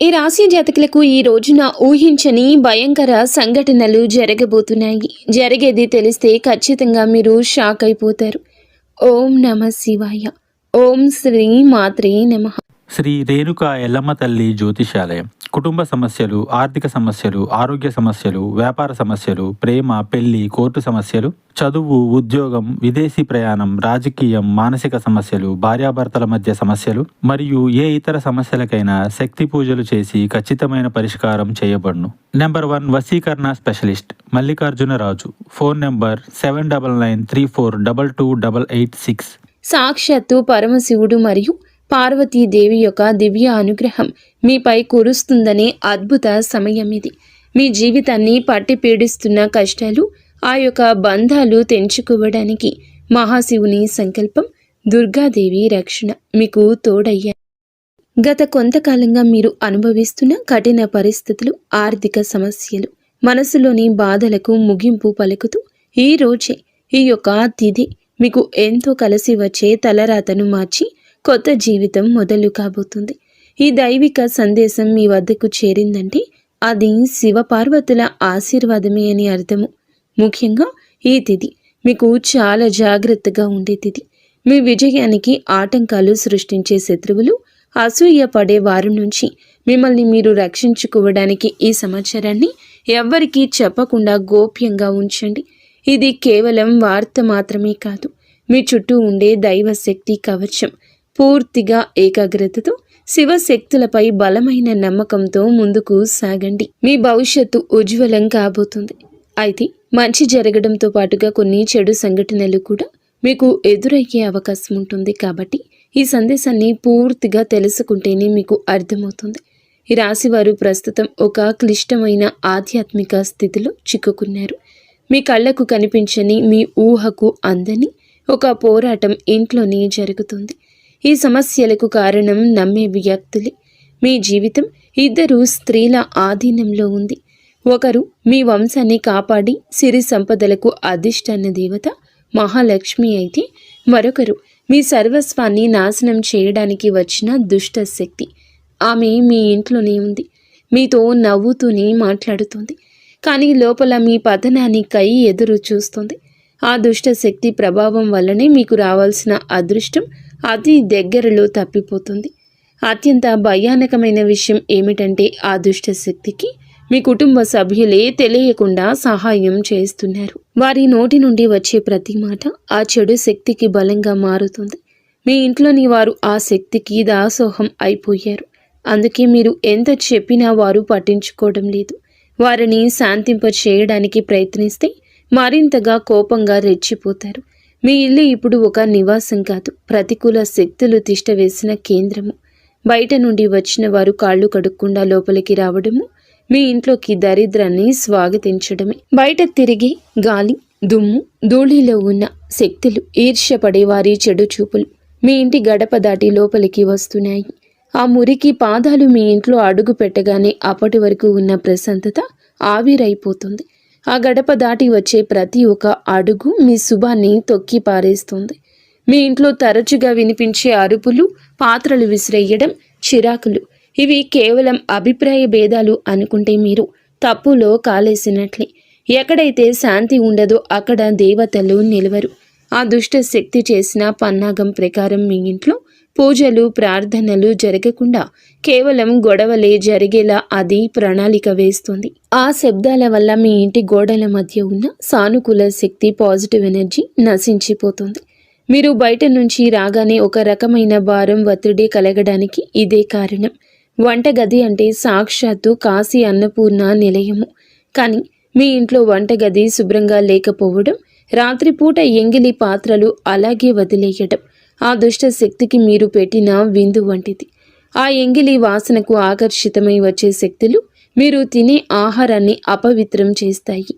ఈ రాశి జాతకులకు ఈ రోజున ఊహించని భయంకర సంఘటనలు జరగబోతున్నాయి. జరిగేది తెలిస్తే ఖచ్చితంగా మీరు షాక్ అయిపోతారు. ఓం నమ శివాయ. ఓం శ్రీ మాత్రే నమః. శ్రీ రేణుక ఎల్లమ్మ తల్లి జ్యోతిషాలయం. కుటుంబ సమస్యలు, ఆర్థిక సమస్యలు, ఆరోగ్య సమస్యలు, వ్యాపార సమస్యలు, ప్రేమ, పెళ్లి, కోర్టు సమస్యలు, చదువు, ఉద్యోగం, విదేశీ ప్రయాణం, రాజకీయం, మానసిక సమస్యలు, భార్యాభర్తల మధ్య సమస్యలు మరియు ఏ ఇతర సమస్యలకైనా శక్తి పూజలు చేసి ఖచ్చితమైన పరిష్కారం చేయబడును. నెంబర్ 1 వశీకరణ specialist Mallikarjuna Raju. Phone number 7993422886. సాక్షాత్తు పరమశివుడు మరియు పార్వతీదేవి యొక్క దివ్య అనుగ్రహం మీపై కురుస్తుందనే అద్భుత సమయం ఇది. మీ జీవితాన్ని పట్టి పీడిస్తున్న కష్టాలు, ఆ యొక్క బంధాలు తెంచుకోవడానికి మహాశివుని సంకల్పం, దుర్గాదేవి రక్షణ మీకు తోడయ్యాయి. గత కొంతకాలంగా మీరు అనుభవిస్తున్న కఠిన పరిస్థితులు, ఆర్థిక సమస్యలు, మనసులోని బాధలకు ముగింపు పలుకుతూ ఈ రోజే ఈ యొక్క తిథి మీకు ఎంతో కలిసి వచ్చే తలరాతను మార్చి కొత్త జీవితం మొదలు కాబోతుంది. ఈ దైవిక సందేశం మీ వద్దకు చేరిందంటే అది శివపార్వతుల ఆశీర్వాదమే అని అర్థము. ముఖ్యంగా ఈ తిథి మీకు చాలా జాగ్రత్తగా ఉండే తిథి. మీ విజయానికి ఆటంకాలు సృష్టించే శత్రువులు, అసూయ పడే వారి నుంచి మిమ్మల్ని మీరు రక్షించుకోవడానికి ఈ సమాచారాన్ని ఎవ్వరికీ చెప్పకుండా గోప్యంగా ఉంచండి. ఇది కేవలం వార్త మాత్రమే కాదు, మీ చుట్టూ ఉండే దైవశక్తి కవచం. పూర్తిగా ఏకాగ్రతతో శివశక్తులపై బలమైన నమ్మకంతో ముందుకు సాగండి. మీ భవిష్యత్తు ఉజ్వలం కాబోతుంది. అయితే మంచి జరగడంతో పాటుగా కొన్ని చెడు సంఘటనలు కూడా మీకు ఎదురయ్యే అవకాశం ఉంటుంది. కాబట్టి ఈ సందేశాన్ని పూర్తిగా తెలుసుకుంటేనే మీకు అర్థమవుతుంది. ఈ రాశివారు ప్రస్తుతం ఒక క్లిష్టమైన ఆధ్యాత్మిక స్థితిలో చిక్కుకున్నారు. మీ కళ్ళకు కనిపించని, మీ ఊహకు అందని ఒక పోరాటం ఇంట్లోనే జరుగుతుంది. ఈ సమస్యలకు కారణం నమ్మే వ్యక్తులే. మీ జీవితం 2 స్త్రీల ఆధీనంలో ఉంది. ఒకరు మీ వంశాన్ని కాపాడి సిరి సంపదలకు అధిష్టాన దేవత మహాలక్ష్మి అయితే, మరొకరు మీ సర్వస్వాన్ని నాశనం చేయడానికి వచ్చిన దుష్ట శక్తి. ఆమె మీ ఇంట్లోనే ఉంది, మీతో నవ్వుతూనే మాట్లాడుతుంది, కానీ లోపల మీ పతనానికై ఎదురు చూస్తుంది. ఆ దుష్ట శక్తి ప్రభావం వల్లనే మీకు రావాల్సిన అదృష్టం అతి దగ్గరలో తప్పిపోతుంది. అత్యంత భయానకమైన విషయం ఏమిటంటే ఆ దుష్ట శక్తికి మీ కుటుంబ సభ్యులే తెలియకుండా సహాయం చేస్తున్నారు. వారి నోటి నుండి వచ్చే ప్రతి మాట ఆ చెడు శక్తికి బలంగా మారుతుంది. మీ ఇంట్లోని వారు ఆ శక్తికి దాసోహం అయిపోయారు. అందుకే మీరు ఎంత చెప్పినా వారు పట్టించుకోవడం లేదు. వారిని శాంతింప చేయడానికి ప్రయత్నిస్తే మరింతగా కోపంగా రెచ్చిపోతారు. మీ ఇల్లు ఇప్పుడు ఒక నివాసం కాదు, ప్రతికూల శక్తులు తిష్టవేసిన కేంద్రము. బయట నుండి వచ్చిన వారు కాళ్ళు కడుక్కుండా లోపలికి రావడము మీ ఇంట్లోకి దరిద్రాన్ని స్వాగతించడమే. బయట తిరిగి గాలి, దుమ్ము, ధూళిలో ఉన్న శక్తులు, ఈర్ష్యపడే వారి చెడు చూపులు మీ ఇంటి గడప దాటి లోపలికి వస్తున్నాయి. ఆ మురికి పాదాలు మీ ఇంట్లో అడుగు పెట్టగానే అప్పటి వరకు ఉన్న ప్రశాంతత ఆవిరైపోతుంది. ఆ గడప దాటి వచ్చే ప్రతి ఒక్క అడుగు మీ శుభాన్ని తొక్కి పారేస్తుంది. మీ ఇంట్లో తరచుగా వినిపించే అరుపులు, పాత్రలు విసిరేయడం, చిరాకులు, ఇవి కేవలం అభిప్రాయ భేదాలు అనుకుంటే మీరు తప్పులో కాలేసినట్లే. ఎక్కడైతే శాంతి ఉండదో అక్కడ దేవతలు నిలవరు. ఆ దుష్ట శక్తి చేసిన పన్నాగం ప్రకారం మీ ఇంట్లో పూజలు, ప్రార్థనలు జరగకుండా కేవలం గొడవలే జరిగేలా అది ప్రణాళిక వేస్తుంది. ఆ శబ్దాల వల్ల మీ ఇంటి గోడల మధ్య ఉన్న సానుకూల శక్తి, పాజిటివ్ ఎనర్జీ నశించిపోతుంది. మీరు బయట నుంచి రాగానే ఒక రకమైన భారం, ఒత్తిడి కలగడానికి ఇదే కారణం. వంటగది అంటే సాక్షాత్తు కాశీ అన్నపూర్ణ నిలయము. కానీ మీ ఇంట్లో వంటగది శుభ్రంగా లేకపోవడం, రాత్రిపూట ఎంగిలి పాత్రలు అలాగే వదిలేయడం ఆ దుష్ట శక్తికి మీరు పెట్టిన విందు వంటిది. ఆ ఎంగిలి వాసనకు ఆకర్షితమై వచ్చే శక్తులు మీరు తినే ఆహారాన్ని అపవిత్రం చేస్తాయి.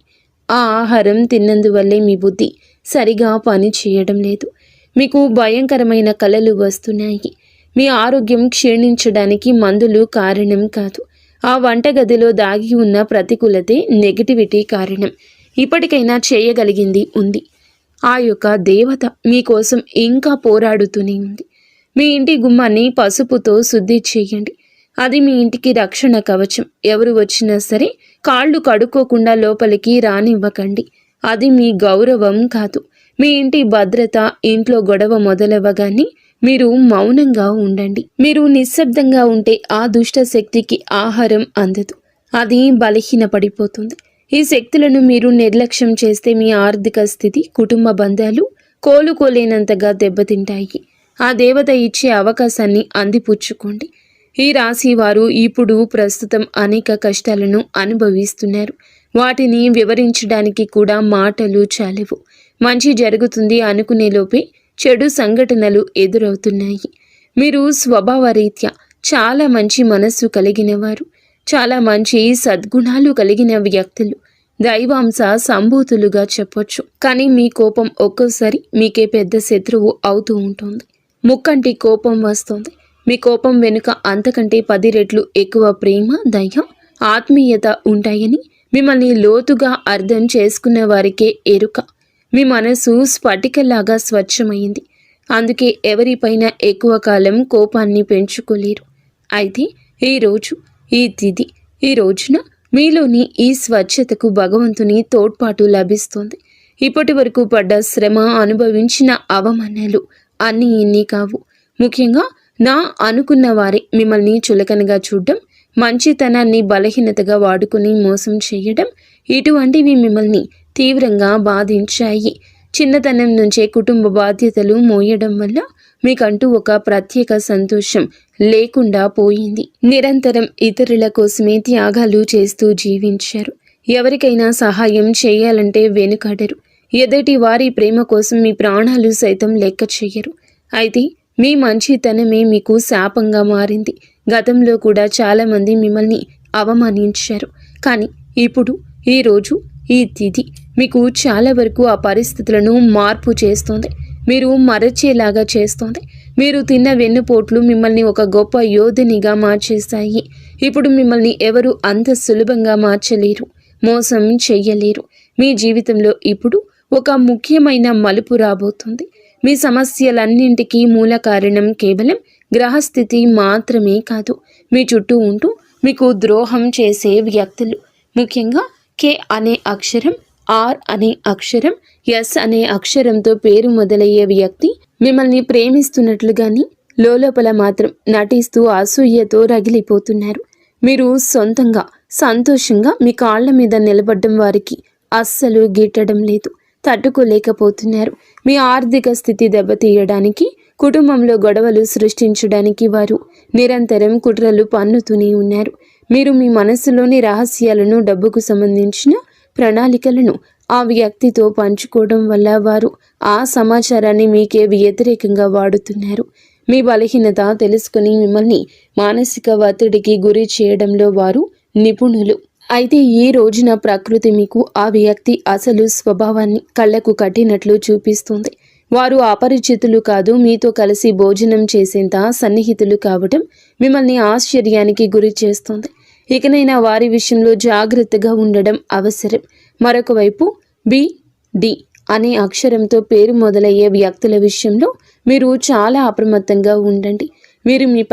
ఆ ఆహారం తిన్నందువల్లే మీ బుద్ధి సరిగా పని చేయడం లేదు. మీకు భయంకరమైన కలలు వస్తున్నాయి. మీ ఆరోగ్యం క్షీణించడానికి మందులు కారణం కాదు. ఆ వంటగదిలో దాగి ఉన్న ప్రతికూలతే, నెగిటివిటీ కారణం. ఇప్పటికైనా చేయగలిగింది ఉంది. ఆ యొక్క దేవత మీకోసం ఇంకా పోరాడుతూనే ఉంది. మీ ఇంటి గుమ్మాన్ని పసుపుతో శుద్ధి చేయండి. అది మీ ఇంటికి రక్షణ కవచం. ఎవరు వచ్చినా సరే కాళ్ళు కడుక్కోకుండా లోపలికి రానివ్వకండి. అది మీ గౌరవం కాదు, మీ ఇంటి భద్రత. ఇంట్లో గొడవ మొదలవ్వగానే మీరు మౌనంగా ఉండండి. మీరు నిశ్శబ్దంగా ఉంటే ఆ దుష్ట శక్తికి ఆహారం అందదు, అది బలహీనపడిపోతుంది. ఈ శక్తులను మీరు నిర్లక్ష్యం చేస్తే మీ ఆర్థిక స్థితి, కుటుంబ బంధాలు కోలుకోలేనంతగా దెబ్బతింటాయి. ఆ దేవత ఇచ్చే అవకాశాన్ని అందిపుచ్చుకోండి. ఈ రాశి వారు ఇప్పుడు ప్రస్తుతం అనేక కష్టాలను అనుభవిస్తున్నారు. వాటిని వివరించడానికి కూడా మాటలు చాలవు. మంచి జరుగుతుంది అనుకునేలోపే చెడు సంఘటనలు ఎదురవుతున్నాయి. మీరు స్వభావరీత్యా చాలా మంచి మనస్సు కలిగిన వారు, చాలా మంచి సద్గుణాలు కలిగిన వ్యక్తులు, దైవాంశ సంభూతులుగా చెప్పొచ్చు. కానీ మీ కోపం ఒక్కోసారి మీకే పెద్ద శత్రువు అవుతూ ఉంటుంది. ముక్కంటి కోపం వస్తుంది. మీ కోపం వెనుక అంతకంటే 10 రెట్లు ఎక్కువ ప్రేమ, దయ, ఆత్మీయత ఉంటాయని మిమ్మల్ని లోతుగా అర్థం చేసుకున్న వారికే ఎరుక. మీ మనసు స్ఫటికలాగా స్వచ్ఛమైంది. అందుకే ఎవరిపైన ఎక్కువ కాలం కోపాన్ని పెంచుకోలేరు. అయితే ఈ తిథి, ఈ రోజున మీలోని ఈ స్వచ్ఛతకు భగవంతుని తోడ్పాటు లభిస్తుంది. ఇప్పటి వరకు పడ్డ శ్రమ, అనుభవించిన అవమానాలు అన్నీ ఇన్ని కావు. ముఖ్యంగా నా అనుకున్న వారే మిమ్మల్ని చులకనగా చూడడం, మంచితనాన్ని బలహీనతగా వాడుకుని మోసం చేయడం, ఇటువంటివి మిమ్మల్ని తీవ్రంగా బాధించాయి. చిన్నతనం నుంచే కుటుంబ బాధ్యతలు మోయడం వల్ల మీకంటూ ఒక ప్రత్యేక సంతోషం లేకుండా పోయింది. నిరంతరం ఇతరుల కోసమే త్యాగాలు చేస్తూ జీవించారు. ఎవరికైనా సహాయం చేయాలంటే వెనుకాడరు. ఎదుటి వారి ప్రేమ కోసం మీ ప్రాణాలు సైతం లెక్క చెయ్యరు. అయితే మీ మంచితనమే మీకు శాపంగా మారింది. గతంలో కూడా చాలామంది మిమ్మల్ని అవమానించారు. కానీ ఇప్పుడు ఈ తిథి మీకు చాలా వరకు ఆ పరిస్థితులను మార్పు చేస్తుంది. మీరు మరచేలాగా చేస్తుంది. మీరు తిన్న వెన్నుపోట్లు మిమ్మల్ని ఒక గొప్ప యోధునిగా మార్చేస్తాయి. ఇప్పుడు మిమ్మల్ని ఎవరు అంత సులభంగా మార్చలేరు, మోసం చెయ్యలేరు. మీ జీవితంలో ఇప్పుడు ఒక ముఖ్యమైన మలుపు రాబోతుంది. మీ సమస్యలన్నింటికీ మూల కారణం కేవలం గ్రహస్థితి మాత్రమే కాదు, మీ చుట్టూ ఉంటూ మీకు ద్రోహం చేసే వ్యక్తులు. ముఖ్యంగా కే అనే అక్షరం, ఆర్ అనే అక్షరం, ఎస్ అనే అక్షరంతో పేరు మొదలయ్యే వ్యక్తి మిమ్మల్ని ప్రేమిస్తున్నట్లుగాని లోపల మాత్రం నటిస్తూ అసూయతో రగిలిపోతున్నారు. మీరు సొంతంగా సంతోషంగా మీ కాళ్ల మీద నిలబడ్డం వారికి అస్సలు గిట్టడం లేదు, తట్టుకోలేకపోతున్నారు. మీ ఆర్థిక స్థితి దెబ్బతీయడానికి, కుటుంబంలో గొడవలు సృష్టించడానికి వారు నిరంతరం కుట్రలు పన్నుతూనే ఉన్నారు. మీరు మీ మనస్సులోని రహస్యాలను, డబ్బుకు సంబంధించిన ప్రణాళికలను ఆ వ్యక్తితో పంచుకోవడం వల్ల వారు ఆ సమాచారాన్ని మీకే వ్యతిరేకంగా వాడుతున్నారు. మీ బలహీనత తెలుసుకుని మిమ్మల్ని మానసిక ఒత్తిడికి గురి చేయడంలో వారు నిపుణులు. అయితే ఈ రోజున ప్రకృతి మీకు ఆ వ్యక్తి అసలు స్వభావాన్ని కళ్ళకు కట్టినట్లు చూపిస్తుంది. వారు అపరిచితులు కాదు, మీతో కలిసి భోజనం చేసేంత సన్నిహితులు కావడం మిమ్మల్ని ఆశ్చర్యానికి గురి చేస్తుంది. ఇకనైనా వారి విషయంలో జాగ్రత్తగా ఉండడం అవసరం. మరొక వైపు డి అనే అక్షరంతో పేరు మొదలయ్యే వ్యక్తుల విషయంలో మీరు చాలా అప్రమత్తంగా ఉండండి. వీరు మీ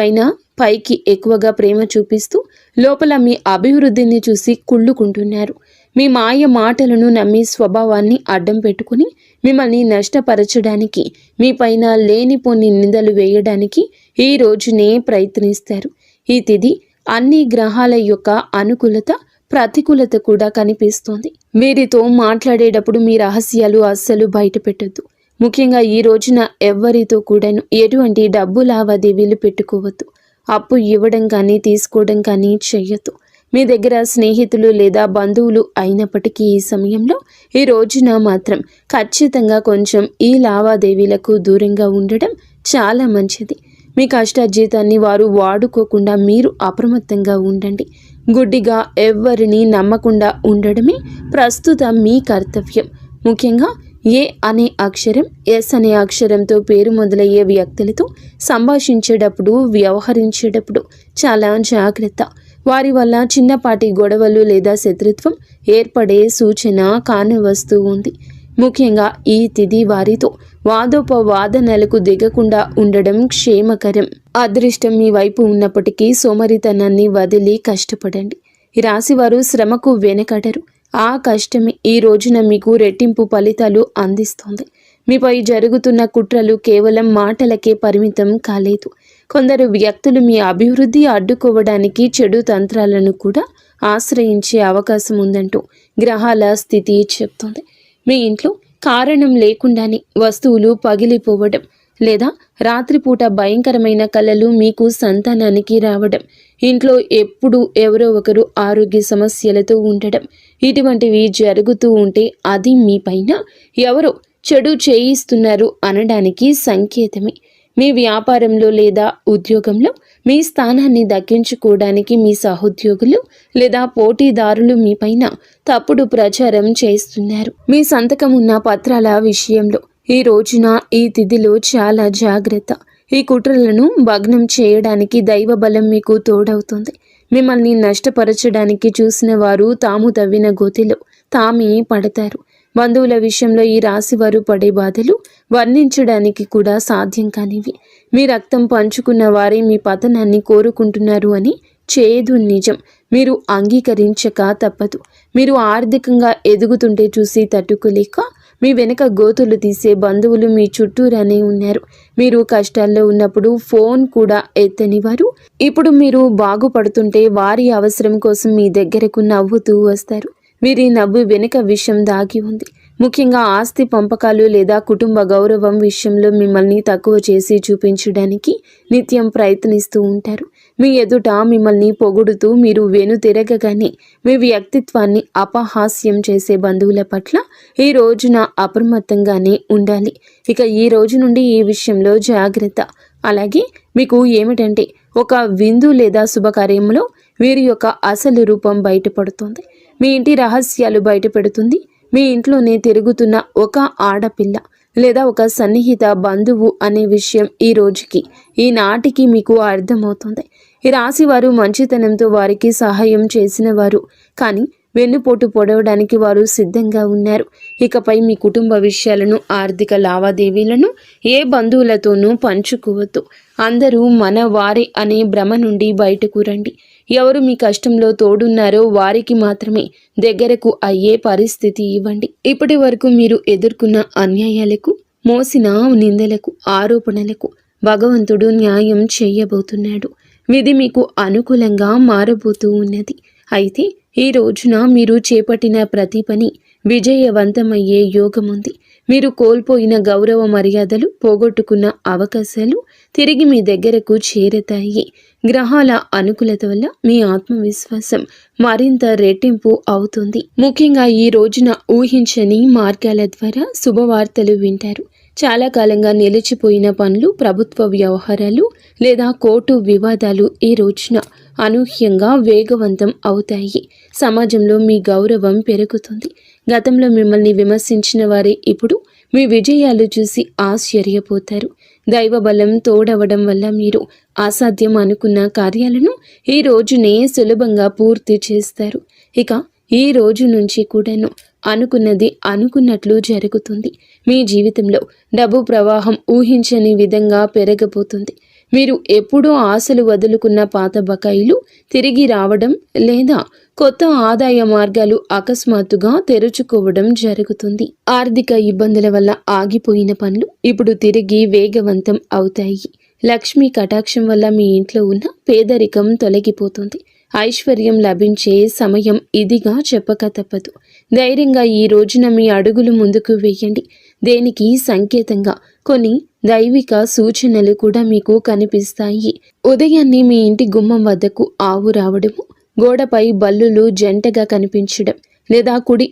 పైకి ఎక్కువగా ప్రేమ చూపిస్తూ లోపల మీ అభివృద్ధిని చూసి కుళ్ళుకుంటున్నారు. మీ మాయ మాటలను నమ్మి స్వభావాన్ని అడ్డం పెట్టుకుని మిమ్మల్ని నష్టపరచడానికి, మీ పైన లేనిపోని నిందలు వేయడానికి ఈ రోజునే ప్రయత్నిస్తారు. ఈ తిథి అన్ని గ్రహాల యొక్క అనుకూలత, ప్రతికూలత కూడా కనిపిస్తోంది. వీరితో మాట్లాడేటప్పుడు మీ రహస్యాలు అస్సలు బయట పెట్టొద్దు. ముఖ్యంగా ఈ రోజున ఎవ్వరితో కూడాను ఎటువంటి డబ్బు లావాదేవీలు పెట్టుకోవద్దు. అప్పు ఇవ్వడం కానీ తీసుకోవడం కానీ చెయ్యొద్దు. మీ దగ్గర స్నేహితులు లేదా బంధువులు అయినప్పటికీ ఈ సమయంలో, ఈ రోజున మాత్రం ఖచ్చితంగా కొంచెం ఈ లావాదేవీలకు దూరంగా ఉండడం చాలా మంచిది. మీ కష్టార్జితాన్ని వారు వాడుకోకుండా మీరు అప్రమత్తంగా ఉండండి. గుడ్డిగా ఎవ్వరిని నమ్మకుండా ఉండడమే ప్రస్తుతం మీ కర్తవ్యం. ముఖ్యంగా ఏ అనే అక్షరం, ఎస్ అనే అక్షరంతో పేరు మొదలయ్యే వ్యక్తులతో సంభాషించేటప్పుడు, వ్యవహరించేటప్పుడు చాలా జాగ్రత్త. వారి వల్ల చిన్నపాటి గొడవలు లేదా శత్రుత్వం ఏర్పడే సూచన కానవస్తూ ఉంది. ముఖ్యంగా ఈ తిథి వారితో వాదోపవాదనలకు దిగకుండా ఉండడం క్షేమకరం. అదృష్టం మీ వైపు ఉన్నప్పటికీ సోమరితనాన్ని వదిలి కష్టపడండి. ఈ రాశివారు శ్రమకు వెనకడరు. ఆ కష్టమే ఈ రోజున మీకు రెట్టింపు ఫలితాలు అందిస్తోంది. మీపై జరుగుతున్న కుట్రలు కేవలం మాటలకే పరిమితం కాలేదు. కొందరు వ్యక్తులు మీ అభివృద్ధి అడ్డుకోవడానికి చెడు తంత్రాలను కూడా ఆశ్రయించే అవకాశం ఉందంటూ గ్రహాల స్థితి చెప్తోంది. మీ ఇంట్లో కారణం లేకుండానే వస్తువులు పగిలిపోవడం లేదా రాత్రిపూట భయంకరమైన కలలు మీకు సంతానానికి రావడం, ఇంట్లో ఎప్పుడు ఎవరో ఒకరు ఆరోగ్య సమస్యలతో ఉండడం, ఇటువంటివి జరుగుతూ ఉంటే అది మీ పైన ఎవరో చెడు చేయిస్తున్నారు అనడానికి సంకేతమే. మీ వ్యాపారంలో లేదా ఉద్యోగంలో మీ స్థానాన్ని దక్కించుకోవడానికి మీ సహోద్యోగులు లేదా పోటీదారులు మీ పైన తప్పుడు ప్రచారం చేస్తున్నారు. మీ సంతకం ఉన్న పత్రాల విషయంలో ఈ రోజున ఈ తిథిలో చాలా జాగ్రత్త. ఈ కుట్రలను భగ్నం చేయడానికి దైవ బలం మీకు తోడవుతుంది. మిమ్మల్ని నష్టపరచడానికి చూసిన వారు తాము తవ్విన గోతిలో తామే పడతారు. బంధువుల విషయంలో ఈ రాశివారు పడే బాధలు వర్ణించడానికి కూడా సాధ్యం కానివి. మీ రక్తం పంచుకున్న వారే మీ పతనాన్ని కోరుకుంటున్నారు అని చేదు నిజం. మీరు అంగీకరించక తప్పదు. మీరు ఆర్థికంగా ఎదుగుతుంటే చూసి తట్టుకోలేక మీ వెనక గోతులు తీసే బంధువులు మీ చుట్టూరానే ఉన్నారు. మీరు కష్టాల్లో ఉన్నప్పుడు ఫోన్ కూడా ఎత్తని వారు ఇప్పుడు మీరు బాగుపడుతుంటే వారి అవసరం కోసం మీ దగ్గరకు నవ్వుతూ వస్తారు. వీరి నవ్వు వెనుక విషయం దాగి ఉంది. ముఖ్యంగా ఆస్తి పంపకాలు లేదా కుటుంబ గౌరవం విషయంలో మిమ్మల్ని తక్కువ చేసి చూపించడానికి నిత్యం ప్రయత్నిస్తూ ఉంటారు. మీ ఎదుట మిమ్మల్ని పొగుడుతూ మీరు వెనుతిరగగానే మీ వ్యక్తిత్వాన్ని అపహాస్యం చేసే బంధువుల పట్ల ఈ రోజున అప్రమత్తంగానే ఉండాలి. ఇక ఈ రోజు నుండి ఈ విషయంలో జాగ్రత్త. అలాగే మీకు ఏమిటంటే ఒక విందు లేదా శుభకార్యంలో వీరి యొక్క అసలు రూపం బయటపడుతుంది. మీ ఇంటి రహస్యాలు బయటపెడుతుంది. మీ ఇంట్లోనే తిరుగుతున్న ఒక ఆడపిల్ల లేదా ఒక సన్నిహిత బంధువు అనే విషయం ఈ రోజుకి ఈనాటికి మీకు అర్థమవుతుంది. ఈ రాశి వారు మంచితనంతో వారికి సహాయం చేసిన వారు, కానీ వెన్నుపోటు పొడవడానికి వారు సిద్ధంగా ఉన్నారు. ఇకపై మీ కుటుంబ విషయాలను, ఆర్థిక లావాదేవీలను ఏ బంధువులతోనూ పంచుకోవద్దు. అందరూ మన వారే అనే భ్రమ నుండి బయటకు రండి. ఎవరు మీ కష్టంలో తోడున్నారో వారికి మాత్రమే దగ్గరకు అయ్యే పరిస్థితి ఇవ్వండి. ఇప్పటి వరకు మీరు ఎదుర్కొన్న అన్యాయాలకు, మోసిన నిందలకు, ఆరోపణలకు భగవంతుడు న్యాయం చేయబోతున్నాడు. విధి మీకు అనుకూలంగా మారబోతూ ఉన్నది. అయితే ఈ రోజున మీరు చేపట్టిన ప్రతి పని విజయవంతమయ్యే యోగముంది. మీరు కోల్పోయిన గౌరవ మర్యాదలు, పోగొట్టుకున్న అవకాశాలు తిరిగి మీ దగ్గరకు చేరతాయి. గ్రహాల అనుకూలత వల్ల మీ ఆత్మవిశ్వాసం మరింత రెట్టింపు అవుతుంది. ముఖ్యంగా ఈ రోజున ఊహించని మార్గాల ద్వారా శుభవార్తలు వింటారు. చాలా కాలంగా నిలిచిపోయిన పనులు, ప్రభుత్వ వ్యవహారాలు లేదా కోర్టు వివాదాలు ఈ రోజున అనూహ్యంగా వేగవంతం అవుతాయి. సమాజంలో మీ గౌరవం పెరుగుతుంది. గతంలో మిమ్మల్ని విమర్శించిన వారే ఇప్పుడు మీ విజయాలు చూసి ఆశ్చర్యపోతారు. దైవ బలం తోడవడం వల్ల మీరు అసాధ్యం అనుకున్న కార్యాలను ఈ రోజునే సులభంగా పూర్తి చేస్తారు. ఇక ఈ రోజు నుంచి కూడాను అనుకున్నది అనుకున్నట్లు జరుగుతుంది. మీ జీవితంలో డబ్బు ప్రవాహం ఊహించని విధంగా పెరగబోతుంది. మీరు ఎప్పుడూ ఆశలు వదులుకున్న పాత బకాయిలు తిరిగి రావడం లేదా కొత్త ఆదాయ మార్గాలు అకస్మాత్తుగా తెరుచుకోవడం జరుగుతుంది. ఆర్థిక ఇబ్బందుల వల్ల ఆగిపోయిన పనులు ఇప్పుడు తిరిగి వేగవంతం అవుతాయి. లక్ష్మీ కటాక్షం వల్ల మీ ఇంట్లో ఉన్న పేదరికం తొలగిపోతుంది. ఐశ్వర్యం లభించే సమయం ఇదిగా చెప్పక తప్పదు. ధైర్యంగా ఈ రోజున మీ అడుగులు ముందుకు వేయండి. దేనికి సంకేతంగా కొన్ని దైవిక సూచనలు కూడా మీకు కనిపిస్తాయి. ఉదయాన్నే మీ ఇంటి గుమ్మం వద్దకు ఆవు రావడము, గోడపై బల్లులు జంటగా కనిపించడం లేదా కుడి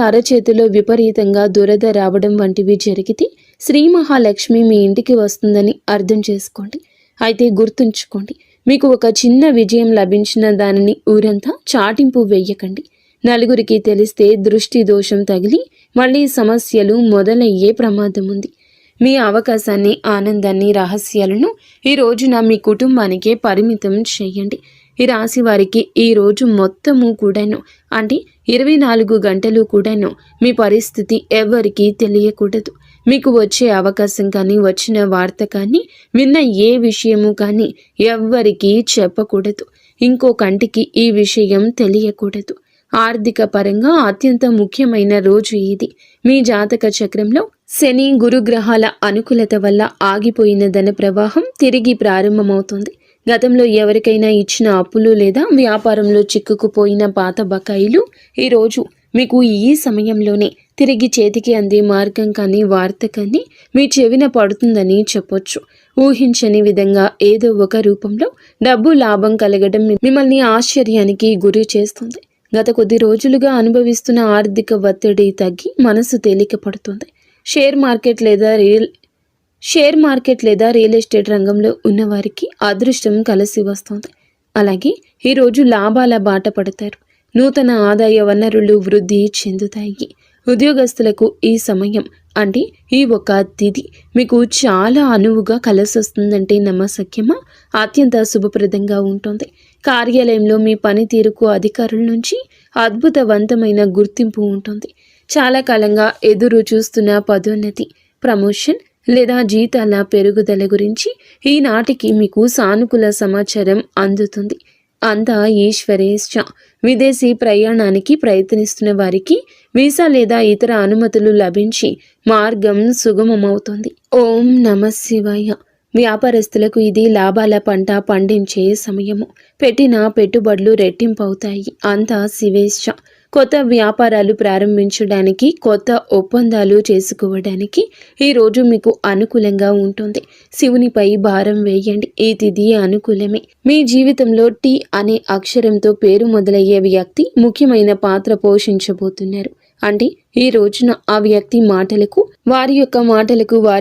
అరచేతిలో విపరీతంగా దురద రావడం వంటివి జరిగితే శ్రీ మహాలక్ష్మి మీ ఇంటికి వస్తుందని అర్థం చేసుకోండి. అయితే గుర్తుంచుకోండి, మీకు ఒక చిన్న విజయం లభించిన దానిని ఊరంతా చాటింపు వేయకండి. నలుగురికి తెలిస్తే దృష్టి దోషం తగిలి మళ్ళీ సమస్యలు మొదలయ్యే ప్రమాదం ఉంది. మీ అవకాశాన్ని, ఆనందాన్ని, రహస్యాలను ఈ రోజున మీ కుటుంబానికే పరిమితం చేయండి. ఈ రాశి వారికి ఈ రోజు మొత్తము కూడాను అంటే 24 గంటలు కూడాను మీ పరిస్థితి ఎవ్వరికీ తెలియకూడదు. మీకు వచ్చే అవకాశం కానీ, వచ్చిన వార్త కానీ, విన్న ఏ విషయము కానీ ఎవ్వరికీ చెప్పకూడదు. ఇంకో కంటికి ఈ విషయం తెలియకూడదు. ఆర్థిక పరంగా అత్యంత ముఖ్యమైన రోజు ఇది. మీ జాతక చక్రంలో శని, గురుగ్రహాల అనుకూలత వల్ల ఆగిపోయిన ధన ప్రవాహం తిరిగి ప్రారంభమవుతుంది. గతంలో ఎవరికైనా ఇచ్చిన అప్పులు లేదా వ్యాపారంలో చిక్కుకుపోయిన పాత బకాయిలు ఈరోజు మీకు ఈ సమయంలోనే తిరిగి చేతికి అందే మార్గం కానీ, వార్త కానీ మీ చెవిన పడుతుందని చెప్పొచ్చు. ఊహించని విధంగా ఏదో ఒక రూపంలో డబ్బు లాభం కలగడం మిమ్మల్ని ఆశ్చర్యానికి గురి చేస్తుంది. గత కొద్ది రోజులుగా అనుభవిస్తున్న ఆర్థిక ఒత్తిడి తగ్గి మనసు తేలిక పడుతుంది. షేర్ మార్కెట్ లేదా రియల్ ఎస్టేట్ రంగంలో ఉన్నవారికి అదృష్టం కలిసి వస్తుంది. అలాగే ఈరోజు లాభాల బాట పడతారు. నూతన ఆదాయ వనరులు వృద్ధి చెందుతాయి. ఉద్యోగస్తులకు ఈ సమయం అంటే ఈ ఒక తిథి మీకు చాలా అనువుగా కలిసొస్తుందంటే నమ్మశక్యమా? అత్యంత శుభప్రదంగా ఉంటుంది. కార్యాలయంలో మీ పనితీరుకు అధికారుల నుంచి అద్భుతవంతమైన గుర్తింపు ఉంటుంది. చాలా కాలంగా ఎదురు చూస్తున్న పదోన్నతి, ప్రమోషన్ లేదా జీతాల పెరుగుదల గురించి ఈనాటికి మీకు సానుకూల సమాచారం అందుతుంది. అంతా ఈశ్వరేచ్ఛ. విదేశీ ప్రయాణానికి ప్రయత్నిస్తున్న వారికి వీసా లేదా ఇతర అనుమతులు లభించి మార్గం సుగమమవుతుంది. ఓం నమ శివాయ. వ్యాపారస్తులకు ఇది లాభాల పంట పండించే సమయము. పెట్టిన పెట్టుబడులు రెట్టింపవుతాయి. అంతా శివేచ్ఛ. కొత్త వ్యాపారాలు ప్రారంభించడానికి, కొత్త ఒప్పందాలు చేసుకోవడానికి ఈరోజు మీకు అనుకూలంగా ఉంటుంది. శివునిపై భారం వేయండి. ఈ తిథి అనుకూలమే. మీ జీవితంలో టీ అనే అక్షరంతో పేరు మొదలయ్యే వ్యక్తి ముఖ్యమైన పాత్ర పోషించబోతున్నారు. అంటే ఈ రోజున ఆ వ్యక్తి మాటలకు, వారి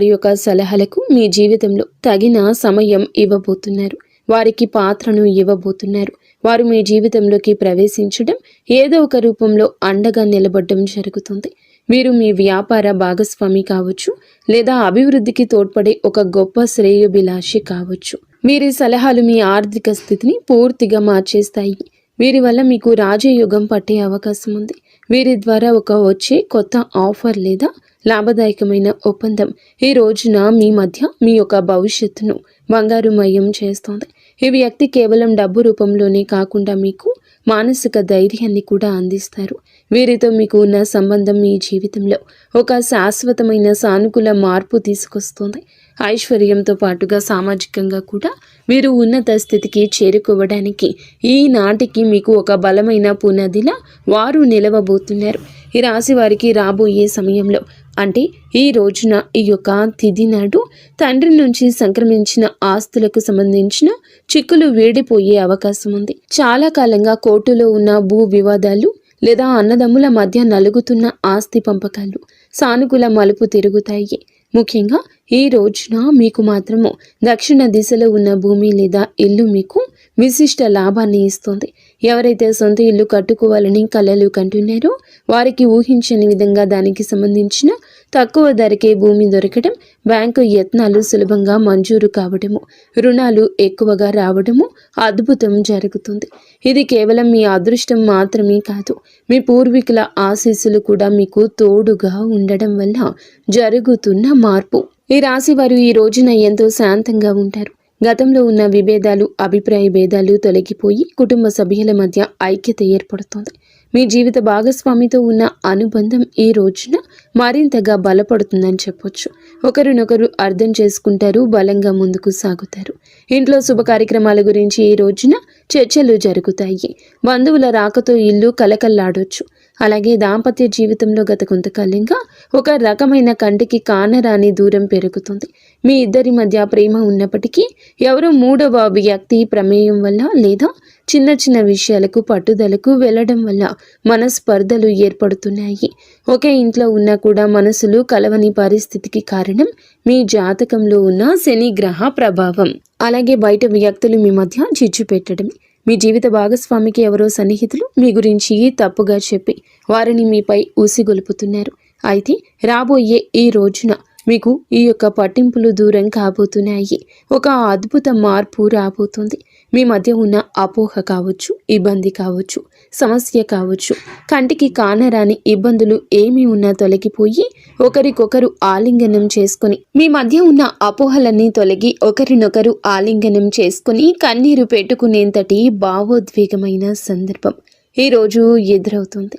యొక్క సలహాలకు మీ జీవితంలో తగిన సమయం ఇవ్వబోతున్నారు. వారికి పాత్రను ఇవ్వబోతున్నారు. వారు మీ జీవితంలోకి ప్రవేశించడం, ఏదో ఒక రూపంలో అండగా నిలబడడం జరుగుతుంది. మీరు మీ వ్యాపార భాగస్వామి కావచ్చు, లేదా అభివృద్ధికి తోడ్పడే ఒక గొప్ప శ్రేయోభిలాషి కావచ్చు. వీరి సలహాలు మీ ఆర్థిక స్థితిని పూర్తిగా మార్చేస్తాయి. వీరి వల్ల మీకు రాజయోగం పట్టే అవకాశం ఉంది. వీరి ద్వారా వచ్చే కొత్త ఆఫర్ లేదా లాభదాయకమైన ఒప్పందం ఈ రోజున మీ మధ్య మీ యొక్క భవిష్యత్తును బంగారుమయం చేస్తోంది. ఈ వ్యక్తి కేవలం డబ్బు రూపంలోనే కాకుండా మీకు మానసిక ధైర్యాన్ని కూడా అందిస్తారు. వీరితో మీకు ఉన్న సంబంధం మీ జీవితంలో ఒక శాశ్వతమైన సానుకూల మార్పు తీసుకొస్తుంది. ఐశ్వర్యంతో పాటుగా సామాజికంగా కూడా వీరు ఉన్నత స్థితికి చేరుకోవడానికి ఈనాటికి మీకు ఒక బలమైన పునాదిలా వారు నిలవబోతున్నారు. ఈ రాశి వారికి రాబోయే సమయంలో అంటే ఈ రోజున, ఈ యొక్క తిథి నాడు తండ్రి నుంచి సంక్రమించిన ఆస్తులకు సంబంధించిన చిక్కులు వీడిపోయే అవకాశం ఉంది. చాలా కాలంగా కోర్టులో ఉన్న భూ వివాదాలు లేదా అన్నదమ్ముల మధ్య నలుగుతున్న ఆస్తి పంపకాలు సానుకూల మలుపు తిరుగుతాయి. ముఖ్యంగా ఈ రోజున మీకు మాత్రము దక్షిణ దిశలో ఉన్న భూమి లేదా ఇల్లు మీకు విశిష్ట లాభాన్ని ఇస్తుంది. ఎవరైతే సొంత ఇల్లు కట్టుకోవాలని కలలు కంటున్నారో వారికి ఊహించని విధంగా దానికి సంబంధించిన తక్కువ ధరకే భూమి దొరకడం, బ్యాంకు యత్నాలు సులభంగా మంజూరు కావడము, రుణాలు ఎక్కువగా రావడము అద్భుతం జరుగుతుంది. ఇది కేవలం మీ అదృష్టం మాత్రమే కాదు, మీ పూర్వీకుల ఆశీస్సులు కూడా మీకు తోడుగా ఉండడం వల్ల జరుగుతున్న మార్పు. ఈ రాశి వారు ఈ రోజున ఎంతో శాంతంగా ఉంటారు. గతంలో ఉన్న విభేదాలు, అభిప్రాయ భేదాలు తొలగిపోయి కుటుంబ సభ్యుల మధ్య ఐక్యత ఏర్పడుతుంది. మీ జీవిత భాగస్వామితో ఉన్న అనుబంధం ఈ రోజున మరింతగా బలపడుతుందని చెప్పొచ్చు. ఒకరినొకరు అర్థం చేసుకుంటారు, బలంగా ముందుకు సాగుతారు. ఇంట్లో శుభ కార్యక్రమాల గురించి ఈ రోజున చర్చలు జరుగుతాయి. బంధువుల రాకతో ఇల్లు కలకల్లాడొచ్చు. అలాగే దాంపత్య జీవితంలో గత కొంతకాలంగా ఒక రకమైన కంటికి కానరాని దూరం పెరుగుతుంది. మీ ఇద్దరి మధ్య ప్రేమ ఉన్నప్పటికీ ఎవరో మూడవ వ్యక్తి ప్రమేయం వల్ల లేదా చిన్న చిన్న విషయాలకు పట్టుదలకు వెళ్ళడం వల్ల మనస్పర్ధలు ఏర్పడుతున్నాయి. ఒకే ఇంట్లో ఉన్నా కూడా మనసులు కలవని పరిస్థితికి కారణం మీ జాతకంలో ఉన్న శని గ్రహ ప్రభావం. అలాగే బయట వ్యక్తులు మీ మధ్య చిచ్చు పెట్టడమే. మీ జీవిత భాగస్వామికి ఎవరో సన్నిహితులు మీ గురించి తప్పుగా చెప్పి వారిని మీపై ఊసిగొలుపుతున్నారు. అయితే రాబోయే ఈ రోజున మీకు ఈ యొక్క పట్టింపులు దూరం కాబోతున్నాయి. ఒక అద్భుత మార్పు రాబోతుంది. మీ మధ్య ఉన్న అపోహ కావచ్చు, ఇబ్బంది కావచ్చు, సమస్య కావచ్చు, కంటికి కానరాని ఇబ్బందులు ఏమి ఉన్నా తొలగిపోయి ఒకరికొకరు ఆలింగనం చేసుకొని, మీ మధ్య ఉన్న అపోహలన్నీ తొలగి ఒకరినొకరు ఆలింగనం చేసుకొని కన్నీరు పెట్టుకునేంతటి భావోద్వేగమైన సందర్భం ఈరోజు ఎదురవుతుంది.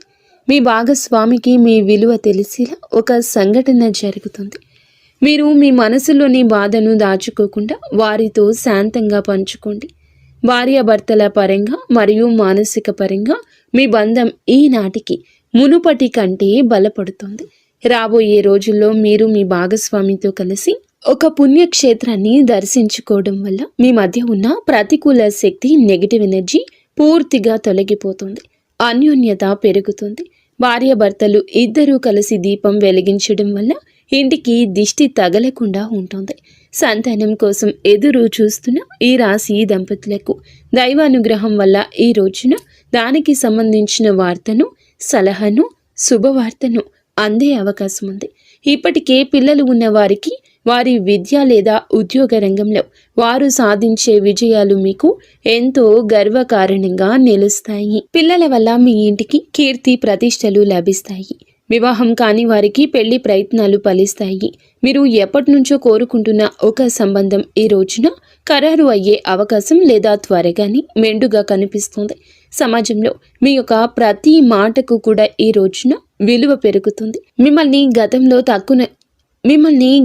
మీ భాగస్వామికి మీ విలువ తెలిసేలా ఒక సంఘటన జరుగుతుంది. మీరు మీ మనసులోని బాధను దాచుకోకుండా వారితో శాంతంగా పంచుకోండి. భార్యాభర్తల పరంగా మరియు మానసిక పరంగా మీ బంధం ఈనాటికి మునుపటి కంటే బలపడుతుంది. రాబోయే రోజుల్లో మీరు మీ భాగస్వామితో కలిసి ఒక పుణ్యక్షేత్రాన్ని దర్శించుకోవడం వల్ల మీ మధ్య ఉన్న ప్రతికూల శక్తి, నెగిటివ్ ఎనర్జీ పూర్తిగా తొలగిపోతుంది. అన్యోన్యత పెరుగుతుంది. భార్యాభర్తలు ఇద్దరూ కలిసి దీపం వెలిగించడం వల్ల ఇంటికి దిష్టి తగలకుండా ఉంటుంది. సంతానం కోసం ఎదురు చూస్తున్న ఈ రాశి దంపతులకు దైవానుగ్రహం వల్ల ఈ రోజున దానికి సంబంధించిన వార్తను, సలహాను, శుభవార్తను అందే అవకాశం ఉంది. ఇప్పటికే పిల్లలు ఉన్న వారికి వారి విద్య లేదా ఉద్యోగ రంగంలో వారు సాధించే విజయాలు మీకు ఎంతో గర్వకారణంగా నిలుస్తాయి. పిల్లల వల్ల మీ ఇంటికి కీర్తి ప్రతిష్టలు లభిస్తాయి. వివాహం కాని వారికి పెళ్లి ప్రయత్నాలు ఫలిస్తాయి. మీరు ఎప్పటి నుంచో కోరుకుంటున్న ఒక సంబంధం ఈ రోజున ఖరారు అయ్యే అవకాశం లేదా త్వరగానే మెండుగా కనిపిస్తుంది. సమాజంలో మీ యొక్క ప్రతి మాటకు కూడా ఈ రోజున విలువ పెరుగుతుంది. మిమ్మల్ని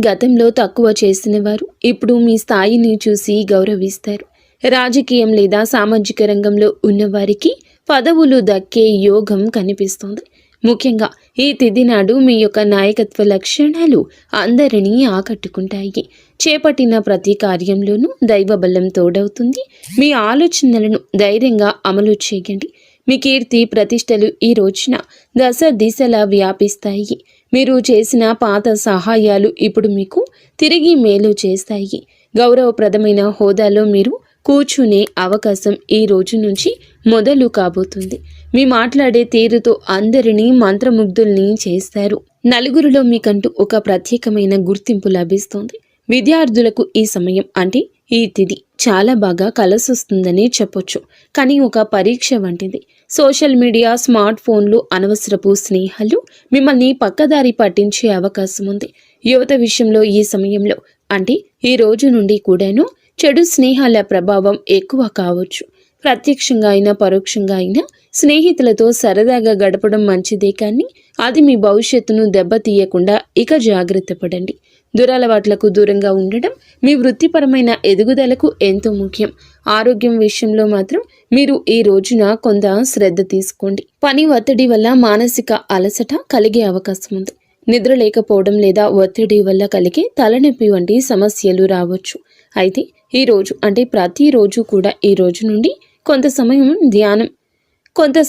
గతంలో తక్కువ చేసిన వారు ఇప్పుడు మీ స్థాయిని చూసి గౌరవిస్తారు. రాజకీయం లేదా సామాజిక రంగంలో ఉన్నవారికి పదవులు దక్కే యోగం కనిపిస్తుంది. ముఖ్యంగా ఈ తిథి నాడు మీ యొక్క నాయకత్వ లక్షణాలు అందరినీ ఆకట్టుకుంటాయి. చేపట్టిన ప్రతి కార్యంలోనూ దైవ బలం తోడవుతుంది. మీ ఆలోచనలను ధైర్యంగా అమలు చేయండి. మీ కీర్తి ప్రతిష్టలు ఈ రోజున దశ దిశలా వ్యాపిస్తాయి. మీరు చేసిన పాత సహాయాలు ఇప్పుడు మీకు తిరిగి మేలు చేస్తాయి. గౌరవప్రదమైన హోదాలో మీరు కూర్చునే అవకాశం ఈ రోజు నుంచి మొదలు కాబోతుంది. మీ మాట్లాడే తీరుతో అందరినీ మంత్రముగ్ధుల్ని చేస్తారు. నలుగురిలో మీకంటూ ఒక ప్రత్యేకమైన గుర్తింపు లభిస్తుంది. విద్యార్థులకు ఈ సమయం అంటే ఈ తిథి చాలా బాగా కలిసొస్తుందని చెప్పొచ్చు. కానీ ఒక పరీక్ష వంటిది. సోషల్ మీడియా, స్మార్ట్ ఫోన్లు, అనవసరపు స్నేహాలు మిమ్మల్ని పక్కదారి పట్టించే అవకాశం ఉంది. యువత విషయంలో ఈ సమయంలో అంటే ఈ రోజు నుండి కూడాను చెడు స్నేహాల ప్రభావం ఎక్కువ కావచ్చు. ప్రత్యక్షంగా అయినా పరోక్షంగా అయినా స్నేహితులతో సరదాగా గడపడం మంచిదే, కానీ అది మీ భవిష్యత్తును దెబ్బతీయకుండా ఇక జాగ్రత్త పడండి. దురలవాట్లకు దూరంగా ఉండడం మీ వృత్తిపరమైన ఎదుగుదలకు ఎంతో ముఖ్యం. ఆరోగ్యం విషయంలో మాత్రం మీరు ఈ రోజున కొంత శ్రద్ధ తీసుకోండి. పని ఒత్తిడి వల్ల మానసిక అలసట కలిగే అవకాశం ఉంది. నిద్ర లేకపోవడం లేదా ఒత్తిడి వల్ల కలిగే తలనొప్పి వంటి సమస్యలు రావచ్చు. అయితే ఈ రోజు అంటే ప్రతిరోజు కూడా ఈ రోజు నుండి కొంత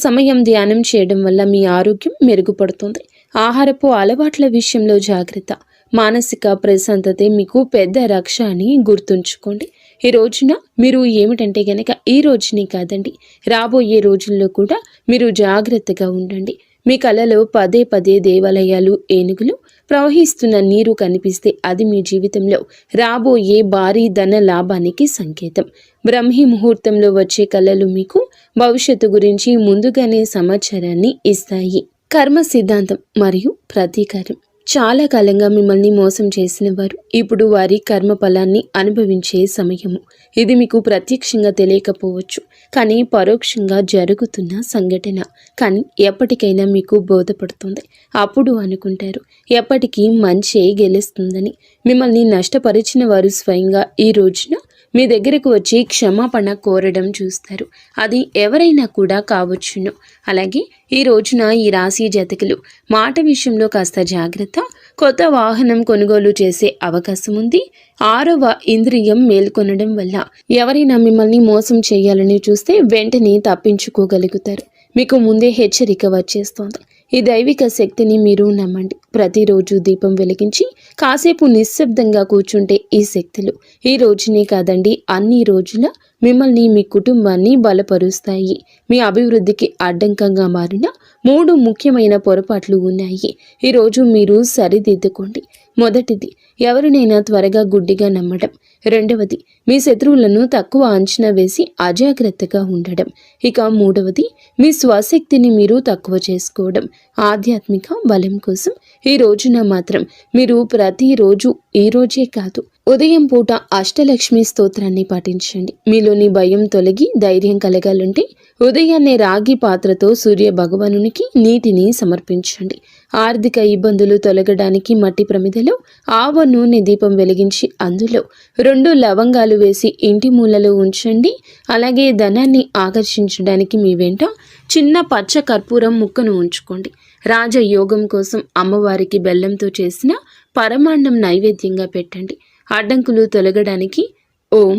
సమయం ధ్యానం చేయడం వల్ల మీ ఆరోగ్యం మెరుగుపడుతుంది. ఆహారపు అలవాట్ల విషయంలో జాగ్రత్త. మానసిక ప్రశాంతతే మీకు పెద్ద రక్ష అని గుర్తుంచుకోండి. ఈ రోజున మీరు ఏమిటంటే గనక ఈ రోజుని కాదండి, రాబోయే రోజుల్లో కూడా మీరు జాగ్రత్తగా ఉండండి. మీ కలలో పదే పదే దేవాలయాలు, ఏనుగులు, ప్రవహిస్తున్న నీరు కనిపిస్తే అది మీ జీవితంలో రాబోయే భారీ ధన లాభానికి సంకేతం. బ్రహ్మీ ముహూర్తంలో వచ్చే కళలు మీకు భవిష్యత్తు గురించి ముందుగానే సమాచారాన్ని ఇస్తాయి. కర్మ సిద్ధాంతం మరియు ప్రతీకారం. చాలా కాలంగా మిమ్మల్ని మోసం చేసిన వారు ఇప్పుడు వారి కర్మ ఫలాన్ని అనుభవించే సమయము. ఇది మీకు ప్రత్యక్షంగా తెలియకపోవచ్చు, కానీ పరోక్షంగా జరుగుతున్న సంఘటన. కానీ ఎప్పటికైనా మీకు బోధపడుతుంది. అప్పుడు అనుకుంటారు ఎప్పటికీ మంచే గెలుస్తుందని. మిమ్మల్ని నష్టపరిచిన వారు స్వయంగా ఈ రోజున మీ దగ్గరకు వచ్చి క్షమాపణ కోరడం చూస్తారు. అది ఎవరైనా కూడా కావచ్చును. అలాగే ఈ రోజున ఈ రాశి జాతకులు మాట విషయంలో కాస్త జాగ్రత్త. కొత్త వాహనం కొనుగోలు చేసే అవకాశం ఉంది. 6వ ఇంద్రియం మేల్కొనడం వల్ల ఎవరైనా మిమ్మల్ని మోసం చేయాలని చూస్తే వెంటనే తప్పించుకోగలుగుతారు. మీకు ముందే హెచ్చరిక వచ్చేస్తోంది. ఈ దైవిక శక్తిని మీరు నమ్మండి. ప్రతిరోజు దీపం వెలిగించి కాసేపు నిశ్శబ్దంగా కూర్చుంటే ఈ శక్తులు ఈ రోజునే కాదండి, అన్ని రోజుల మిమ్మల్ని మీ కుటుంబాన్ని బలపరుస్తాయి. మీ అభివృద్ధికి అడ్డంకంగా మారిన 3 ముఖ్యమైన పొరపాట్లు ఉన్నాయి. ఈరోజు మీరు సరిదిద్దుకోండి. మొదటిది, ఎవరినైనా త్వరగా గుడ్డిగా నమ్మడం. రెండవది, మీ శత్రువులను తక్కువ అంచనా వేసి అజాగ్రత్తగా ఉండడం. ఇక మూడవది, మీ స్వశక్తిని మీరు తక్కువ చేసుకోవడం. ఆధ్యాత్మిక బలం కోసం ఈ రోజున మాత్రం మీరు ప్రతిరోజు, ఈ రోజే కాదు, ఉదయం పూట అష్టలక్ష్మి స్తోత్రాన్ని పాటించండి. మీలోని భయం తొలగి ధైర్యం కలగాలంటే ఉదయాన్నే రాగి పాత్రతో సూర్య భగవానునికి నీటిని సమర్పించండి. ఆర్థిక ఇబ్బందులు తొలగడానికి మట్టి ప్రమిదలో ఆవ నూనె దీపం వెలిగించి అందులో 2 లవంగాలు వేసి ఇంటి మూలలో ఉంచండి. అలాగే ధనాన్ని ఆకర్షించడానికి మీ వెంట చిన్న పచ్చ కర్పూరం ముక్కను ఉంచుకోండి. రాజయోగం కోసం అమ్మవారికి బెల్లంతో చేసిన పరమాన్నం నైవేద్యంగా పెట్టండి. అడ్డంకులు తొలగడానికి ఓం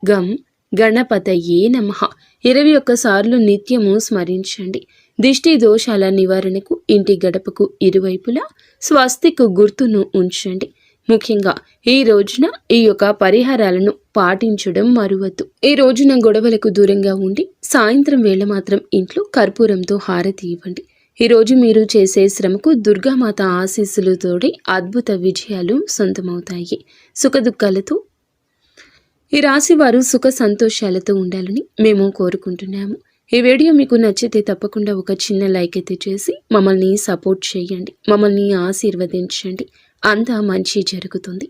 గం గణపతయే నమః 21 సార్లు నిత్యము స్మరించండి. దిష్టి దోషాల నివారణకు ఇంటి గడపకు ఇరువైపులా స్వస్తిక్ గుర్తును ఉంచండి. ముఖ్యంగా ఈ రోజున ఈ యొక్క పరిహారాలను పాటించడం మరువద్దు. ఈ రోజున గొడవలకు దూరంగా ఉండి సాయంత్రం వేళ మాత్రం ఇంట్లో కర్పూరంతో హారతి ఇవ్వండి. ఈ రోజు మీరు చేసే శ్రమకు దుర్గామాత ఆశీస్సులు తోడి అద్భుత విజయాలు సొంతమవుతాయి. సుఖదుఖాలతో ఈ రాశి వారు సుఖ సంతోషాలతో ఉండాలని మేము కోరుకుంటున్నాము. ఈ వీడియో మీకు నచ్చితే తప్పకుండా ఒక చిన్న లైక్ అయితే చేసి మమ్మల్ని సపోర్ట్ చేయండి. మమ్మల్ని ఆశీర్వదించండి. అంతా మంచి జరుగుతుంది.